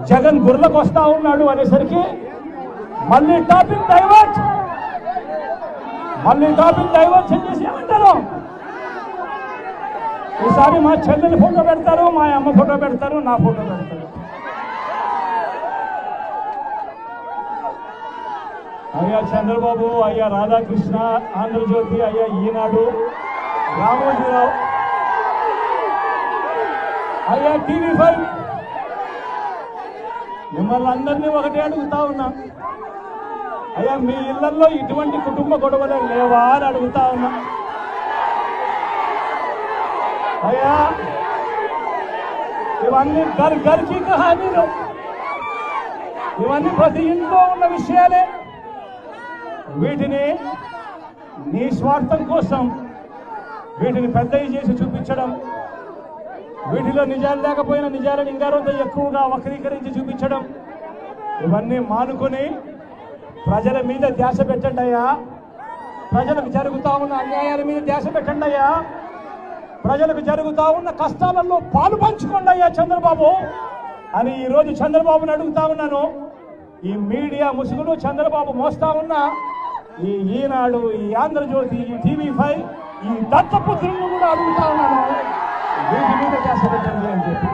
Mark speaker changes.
Speaker 1: జగన్ గుర్లకు వస్తా ఉన్నాడు అనేసరికి మళ్ళీ టాపిక్ డైవర్ట్ చేసి ఏమంటారు, ఈసారి మా చెల్లెలి ఫోటో పెడతారు, మా అమ్మ ఫోటో పెడతారు, నా ఫోటో పెడతారు. అయ్యా చంద్రబాబు, అయ్యా రాధాకృష్ణ, ఆంధ్రజ్యోతి, అయ్యా ఈనాడు, రామోజీరావు, అయ్యా టీవీ5, మిమ్మల్ని అందరినీ ఒకటే అడుగుతా ఉన్నా, అయ్యా మీ ఇళ్లలో ఇటువంటి కుటుంబ గొడవలే లేవా అని అడుగుతా ఉన్నా. అయ్యా ఇవన్నీ గర్కి కహానీలు, ఇవన్నీ ప్రతి ఇంట్లో ఉన్న విషయాలే. వీటిని నీ స్వార్థం కోసం వీటిని పెద్దవి చేసి చూపించడం, వీటిలో నిజాలు లేకపోయినా నిజాలను ఇంకారంత ఎక్కువగా వక్రీకరించి చూపించడం, ఇవన్నీ మానుకొని ప్రజల మీద ధ్యాస పెట్టండి అయ్యా. ప్రజలకు జరుగుతూ ఉన్న అన్యాయాల మీద ధ్యాస పెట్టండి అయ్యా. ప్రజలకు జరుగుతూ ఉన్న కష్టాలలో పాలు పంచుకోండి అయ్యా చంద్రబాబు అని ఈరోజు చంద్రబాబుని అడుగుతా ఉన్నాను. ఈ మీడియా ముసుగులు చంద్రబాబు మోస్తా ఉన్న ఈ ఈనాడు, ఈ ఆంధ్రజ్యోతి, ఈ టీవీ5, ఈ దత్తపుత్రులను కూడా అడుగుతా ఉన్నాను, వీటి మీద ధ్యాస పెట్టండి అని చెప్పి.